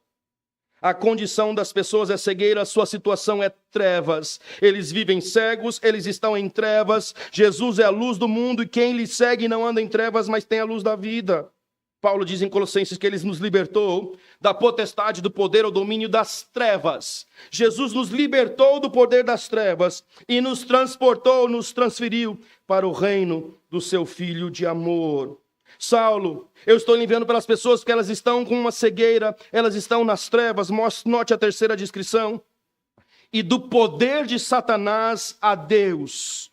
A condição das pessoas é cegueira, a sua situação é trevas. Eles vivem cegos, eles estão em trevas. Jesus é a luz do mundo e quem lhe segue não anda em trevas, mas tem a luz da vida. Paulo diz em Colossenses que ele nos libertou da potestade, do poder ou domínio das trevas. Jesus nos libertou do poder das trevas e nos transportou, nos transferiu para o reino do seu Filho de amor. Saulo, eu estou enviando pelas pessoas porque elas estão com uma cegueira, elas estão nas trevas. Note a terceira descrição. E do poder de Satanás a Deus.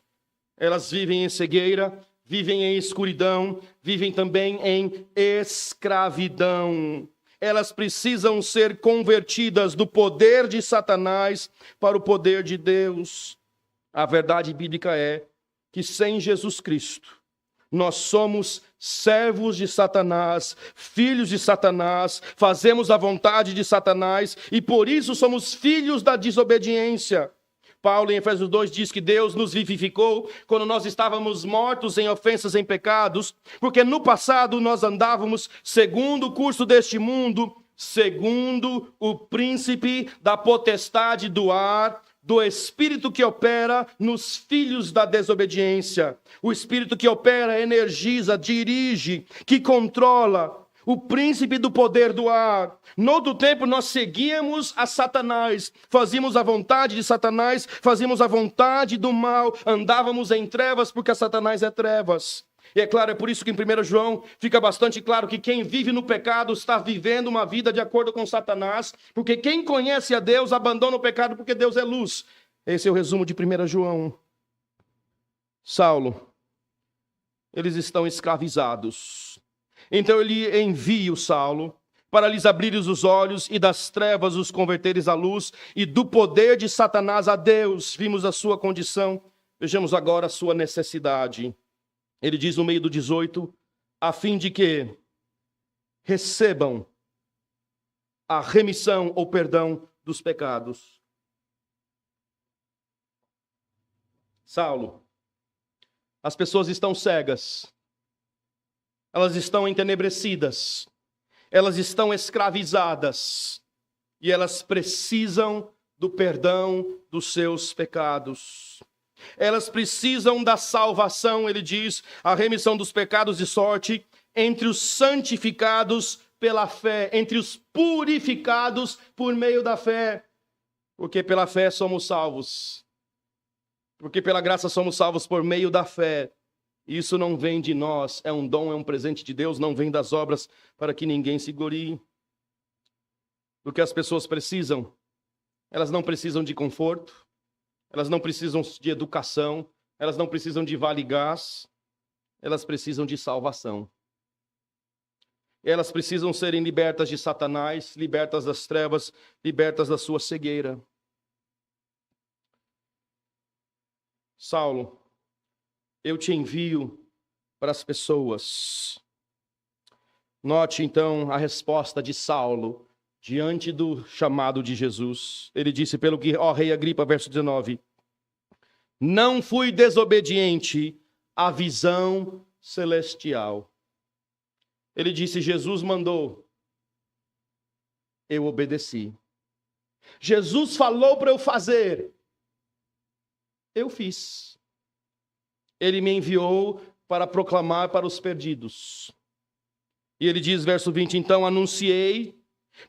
Elas vivem em cegueira, vivem em escuridão, vivem também em escravidão. Elas precisam ser convertidas do poder de Satanás para o poder de Deus. A verdade bíblica é que sem Jesus Cristo, nós somos servos de Satanás, filhos de Satanás, fazemos a vontade de Satanás e por isso somos filhos da desobediência. Paulo em Efésios 2 diz que Deus nos vivificou quando nós estávamos mortos em ofensas, em pecados, porque no passado nós andávamos segundo o curso deste mundo, segundo o príncipe da potestade do ar, do espírito que opera nos filhos da desobediência. O espírito que opera, energiza, dirige, que controla. O príncipe do poder do ar. No outro tempo nós seguíamos a Satanás, fazíamos a vontade de Satanás, fazíamos a vontade do mal, andávamos em trevas porque Satanás é trevas. E é claro, é por isso que em 1 João fica bastante claro que quem vive no pecado está vivendo uma vida de acordo com Satanás, porque quem conhece a Deus abandona o pecado porque Deus é luz. Esse é o resumo de 1 João. Saulo, eles estão escravizados. Então ele envia o Saulo para lhes abrires os olhos e das trevas os converteres à luz e do poder de Satanás a Deus. Vimos a sua condição, vejamos agora a sua necessidade. Ele diz no meio do 18, a fim de que recebam a remissão ou perdão dos pecados. Saulo, as pessoas estão cegas, elas estão entenebrecidas, elas estão escravizadas e elas precisam do perdão dos seus pecados. Elas precisam da salvação, ele diz, a remissão dos pecados de sorte entre os santificados pela fé, entre os purificados por meio da fé. Porque pela fé somos salvos. Porque pela graça somos salvos por meio da fé. Isso não vem de nós, é um dom, é um presente de Deus, não vem das obras para que ninguém se glorie. Do que as pessoas precisam? Elas não precisam de conforto. Elas não precisam de educação, elas não precisam de vale-gás, elas precisam de salvação. Elas precisam serem libertas de Satanás, libertas das trevas, libertas da sua cegueira. Saulo, eu te envio para as pessoas. Note então a resposta de Saulo diante do chamado de Jesus. Ele disse, pelo que, ó rei Agripa, verso 19, não fui desobediente à visão celestial. Ele disse, Jesus mandou, eu obedeci. Jesus falou para eu fazer, eu fiz. Ele me enviou para proclamar para os perdidos. E ele diz, verso 20, então anunciei,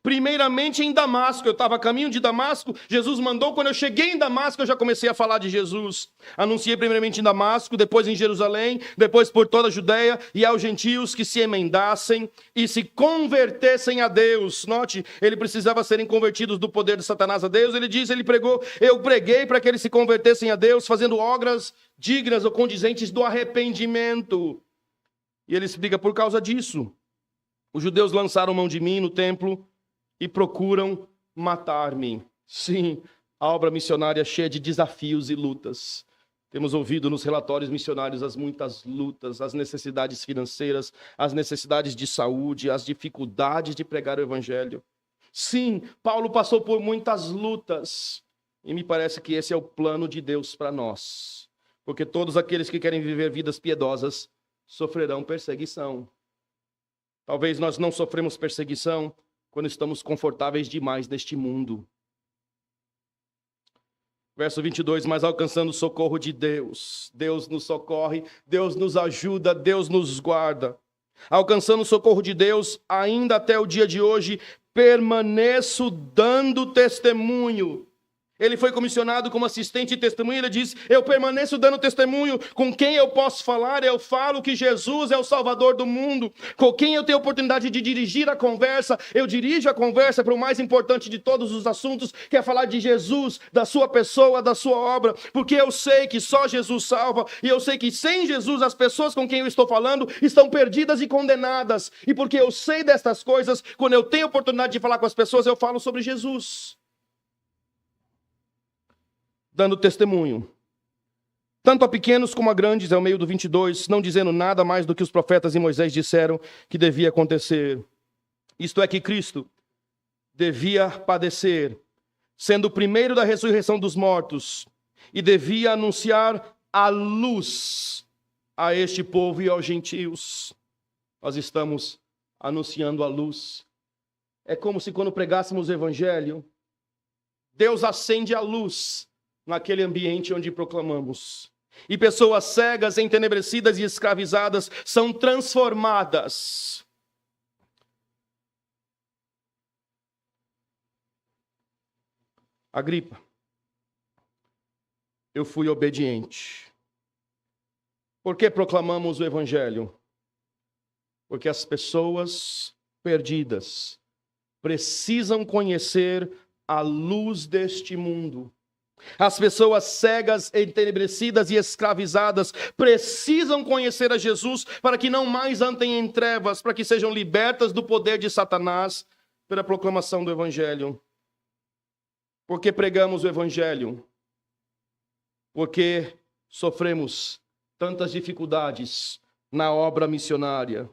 primeiramente em Damasco, eu estava a caminho de Damasco, Jesus mandou, quando eu cheguei em Damasco, eu já comecei a falar de Jesus. Anunciei primeiramente em Damasco, depois em Jerusalém, depois por toda a Judéia, e aos gentios que se emendassem e se convertessem a Deus. Note, ele precisava serem convertidos do poder de Satanás a Deus. Ele diz, ele pregou, eu preguei para que eles se convertessem a Deus, fazendo obras dignas ou condizentes do arrependimento. E ele explica, por causa disso, os judeus lançaram mão de mim no templo, e procuram matar-me. Sim, a obra missionária é cheia de desafios e lutas. Temos ouvido nos relatórios missionários as muitas lutas, as necessidades financeiras, as necessidades de saúde, as dificuldades de pregar o evangelho. Sim, Paulo passou por muitas lutas. E me parece que esse é o plano de Deus para nós. Porque todos aqueles que querem viver vidas piedosas sofrerão perseguição. Talvez nós não sofremos perseguição quando estamos confortáveis demais neste mundo. Verso 22, mas alcançando o socorro de Deus. Deus nos socorre, Deus nos ajuda, Deus nos guarda. Alcançando o socorro de Deus, ainda até o dia de hoje, permaneço dando testemunho. Ele foi comissionado como assistente de testemunho, ele diz, eu permaneço dando testemunho, com quem eu posso falar, eu falo que Jesus é o Salvador do mundo, com quem eu tenho oportunidade de dirigir a conversa, eu dirijo a conversa para o mais importante de todos os assuntos, que é falar de Jesus, da sua pessoa, da sua obra, porque eu sei que só Jesus salva, e eu sei que sem Jesus as pessoas com quem eu estou falando estão perdidas e condenadas, e porque eu sei destas coisas, quando eu tenho oportunidade de falar com as pessoas, eu falo sobre Jesus. Dando testemunho, tanto a pequenos como a grandes, é o meio do 22, não dizendo nada mais do que os profetas e Moisés disseram que devia acontecer. Isto é que Cristo devia padecer, sendo o primeiro da ressurreição dos mortos, e devia anunciar a luz a este povo e aos gentios. Nós estamos anunciando a luz. É como se quando pregássemos o evangelho, Deus acende a luz naquele ambiente onde proclamamos. E pessoas cegas, entenebrecidas e escravizadas são transformadas. Agripa, eu fui obediente. Por que proclamamos o evangelho? Porque as pessoas perdidas precisam conhecer a luz deste mundo. As pessoas cegas, entenebrecidas e escravizadas precisam conhecer a Jesus para que não mais andem em trevas, para que sejam libertas do poder de Satanás pela proclamação do evangelho. Por que pregamos o evangelho? Porque sofremos tantas dificuldades na obra missionária.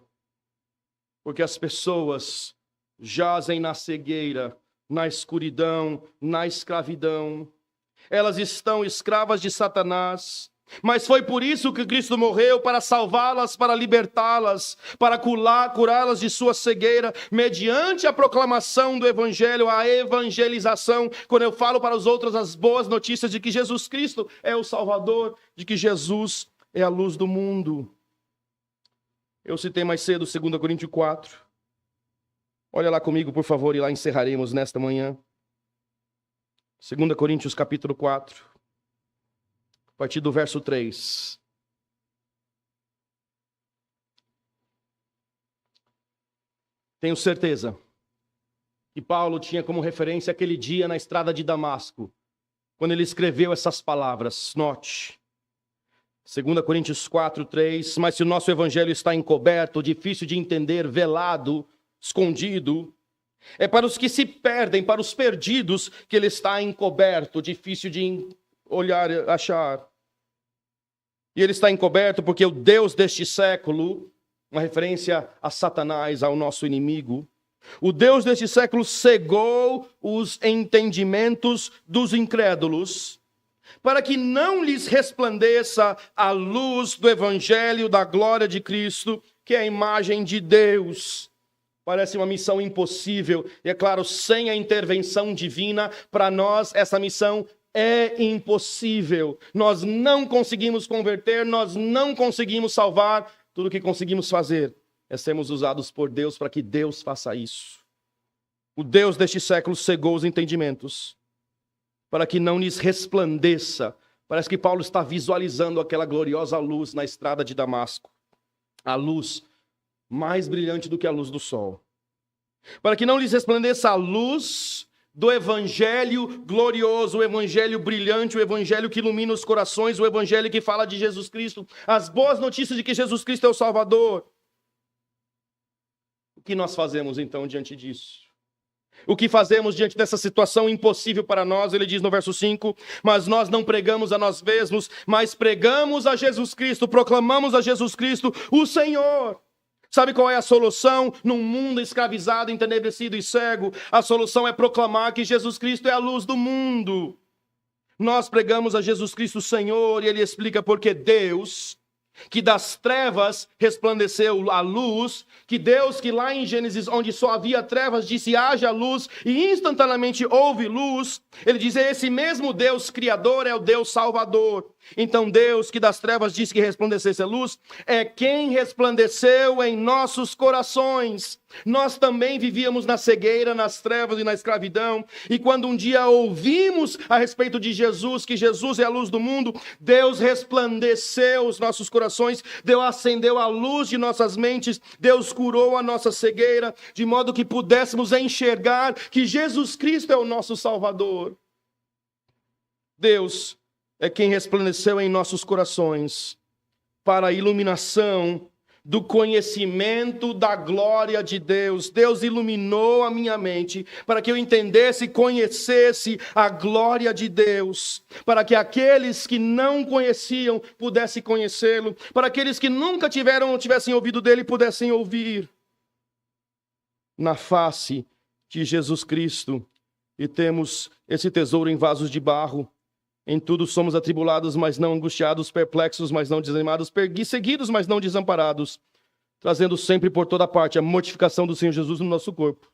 Porque as pessoas jazem na cegueira, na escuridão, na escravidão. Elas estão escravas de Satanás, mas foi por isso que Cristo morreu, para salvá-las, para libertá-las, para curá-las de sua cegueira, mediante a proclamação do evangelho, a evangelização, quando eu falo para os outros as boas notícias de que Jesus Cristo é o Salvador, de que Jesus é a luz do mundo. Eu citei mais cedo 2 Coríntios 4. Olha lá comigo, por favor, e lá encerraremos nesta manhã. 2 Coríntios capítulo 4, a partir do verso 3. Tenho certeza que Paulo tinha como referência aquele dia na estrada de Damasco, quando ele escreveu essas palavras. Note, 2 Coríntios 4, 3. Mas se o nosso evangelho está encoberto, difícil de entender, velado, escondido, é para os que se perdem, para os perdidos, que ele está encoberto, difícil de olhar, achar. E ele está encoberto porque o Deus deste século, uma referência a Satanás, ao nosso inimigo, o Deus deste século cegou os entendimentos dos incrédulos, para que não lhes resplandeça a luz do evangelho da glória de Cristo, que é a imagem de Deus. Parece uma missão impossível, e é claro, sem a intervenção divina, para nós essa missão é impossível. Nós não conseguimos converter, nós não conseguimos salvar. Tudo o que conseguimos fazer é sermos usados por Deus para que Deus faça isso. O Deus deste século cegou os entendimentos, para que não lhes resplandeça. Parece que Paulo está visualizando aquela gloriosa luz na estrada de Damasco. A luz mais brilhante do que a luz do sol. Para que não lhes resplandeça a luz do evangelho glorioso, o evangelho brilhante, o evangelho que ilumina os corações, o evangelho que fala de Jesus Cristo, as boas notícias de que Jesus Cristo é o Salvador. O que nós fazemos então diante disso? O que fazemos diante dessa situação impossível para nós? Ele diz no verso 5, mas nós não pregamos a nós mesmos, mas pregamos a Jesus Cristo, proclamamos a Jesus Cristo, o Senhor. Sabe qual é a solução num mundo escravizado, entenebrecido e cego? A solução é proclamar que Jesus Cristo é a luz do mundo. Nós pregamos a Jesus Cristo Senhor, e ele explica porque Deus, que das trevas resplandeceu a luz, que Deus, que lá em Gênesis, onde só havia trevas, disse haja luz, e instantaneamente houve luz. Ele diz, esse mesmo Deus criador é o Deus salvador. Então Deus, que das trevas disse que resplandecesse a luz, é quem resplandeceu em nossos corações. Nós também vivíamos na cegueira, nas trevas e na escravidão, e quando um dia ouvimos a respeito de Jesus, que Jesus é a luz do mundo, Deus resplandeceu os nossos corações, Deus acendeu a luz de nossas mentes, Deus curou a nossa cegueira, de modo que pudéssemos enxergar que Jesus Cristo é o nosso Salvador. Deus é quem resplandeceu em nossos corações para a iluminação do conhecimento da glória de Deus. Deus iluminou a minha mente para que eu entendesse e conhecesse a glória de Deus, para que aqueles que não conheciam pudessem conhecê-lo, para aqueles que nunca tivessem ouvido dele pudessem ouvir na face de Jesus Cristo. E temos esse tesouro em vasos de barro. Em tudo somos atribulados, mas não angustiados, perplexos, mas não desanimados, perseguidos, mas não desamparados, trazendo sempre por toda parte a mortificação do Senhor Jesus no nosso corpo,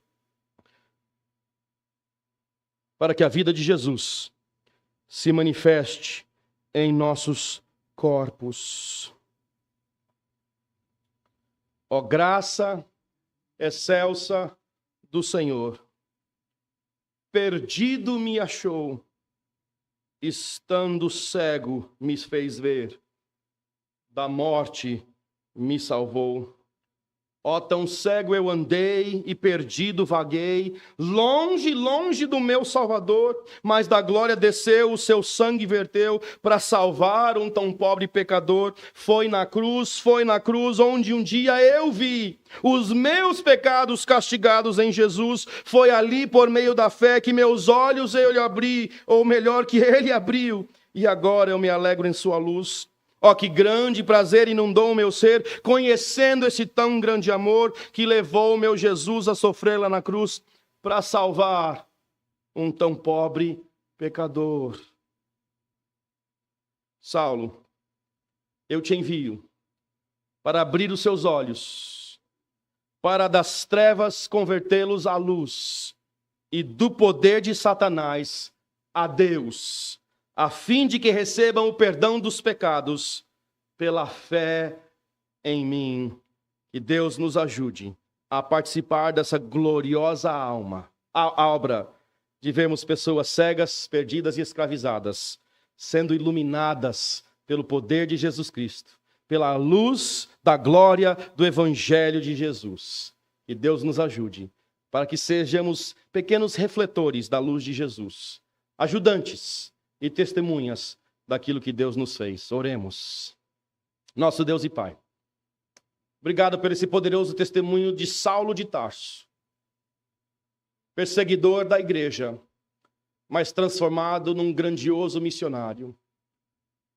para que a vida de Jesus se manifeste em nossos corpos. Ó graça excelsa do Senhor, perdido me achou, estando cego me fez ver, da morte me salvou. Ó, tão cego eu andei e perdido vaguei, longe, longe do meu Salvador, mas da glória desceu, o seu sangue verteu, para salvar um tão pobre pecador. Foi na cruz, onde um dia eu vi os meus pecados castigados em Jesus. Foi ali, por meio da fé, que meus olhos eu lhe abri, ou melhor, que ele abriu, e agora eu me alegro em sua luz. Ó, que grande prazer inundou o meu ser, conhecendo esse tão grande amor que levou o meu Jesus a sofrer lá na cruz para salvar um tão pobre pecador. Saulo, eu te envio para abrir os seus olhos, para das trevas convertê-los à luz e do poder de Satanás a Deus, a fim de que recebam o perdão dos pecados pela fé em mim. Que Deus nos ajude a participar dessa gloriosa obra de vermos pessoas cegas, perdidas e escravizadas, sendo iluminadas pelo poder de Jesus Cristo, pela luz da glória do Evangelho de Jesus. Que Deus nos ajude para que sejamos pequenos refletores da luz de Jesus, ajudantes e testemunhas daquilo que Deus nos fez. Oremos. Nosso Deus e Pai, obrigado por esse poderoso testemunho de Saulo de Tarso, perseguidor da igreja, mas transformado num grandioso missionário.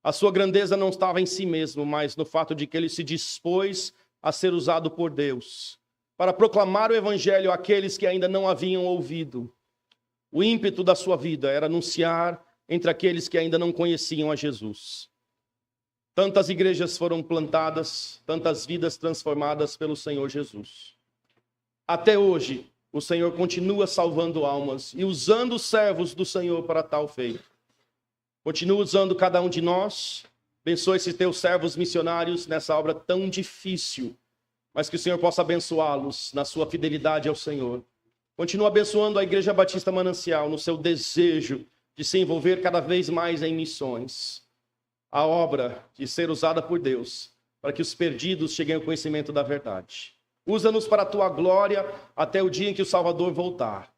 A sua grandeza não estava em si mesmo, mas no fato de que ele se dispôs a ser usado por Deus para proclamar o evangelho àqueles que ainda não haviam ouvido. O ímpeto da sua vida era anunciar entre aqueles que ainda não conheciam a Jesus. Tantas igrejas foram plantadas, tantas vidas transformadas pelo Senhor Jesus. Até hoje, o Senhor continua salvando almas e usando os servos do Senhor para tal feito. Continua usando cada um de nós. Abençoa esses teus servos missionários nessa obra tão difícil, mas que o Senhor possa abençoá-los na sua fidelidade ao Senhor. Continua abençoando a Igreja Batista Manancial no seu desejo de se envolver cada vez mais em missões. A obra de ser usada por Deus, para que os perdidos cheguem ao conhecimento da verdade. Usa-nos para a tua glória até o dia em que o Salvador voltar.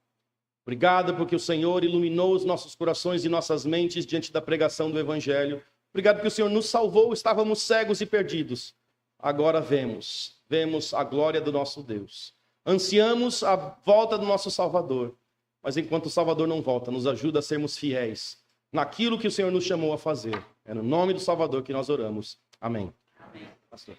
Obrigado porque o Senhor iluminou os nossos corações e nossas mentes diante da pregação do Evangelho. Obrigado porque o Senhor nos salvou, estávamos cegos e perdidos. Agora vemos a glória do nosso Deus. Ansiamos a volta do nosso Salvador. Mas enquanto o Salvador não volta, nos ajuda a sermos fiéis naquilo que o Senhor nos chamou a fazer. É no nome do Salvador que nós oramos. Amém. Amém. Pastor.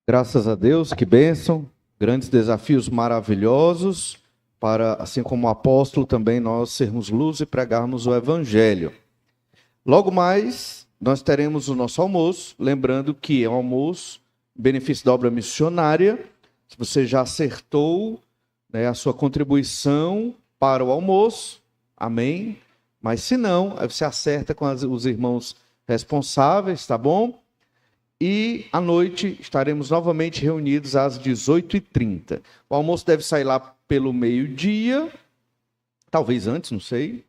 Graças a Deus, que bênção, grandes desafios maravilhosos. para, assim como o apóstolo, também nós sermos luz e pregarmos o evangelho. Logo mais, nós teremos o nosso almoço, lembrando que é um almoço, benefício da obra missionária. Se você já acertou, né, a sua contribuição para o almoço, amém? Mas se não, aí você acerta com os irmãos responsáveis, tá bom? E à noite estaremos novamente reunidos às 18h30. O almoço deve sair lá pelo meio-dia, talvez antes, não sei.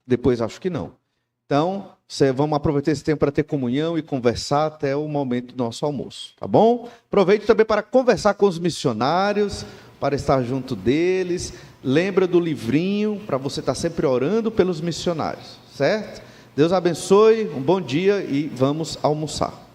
Depois acho que não. Então, vamos aproveitar esse tempo para ter comunhão e conversar até o momento do nosso almoço, tá bom? Aproveite também para conversar com os missionários, para estar junto deles. Lembra do livrinho, para você estar sempre orando pelos missionários, certo? Deus abençoe, um bom dia e vamos almoçar.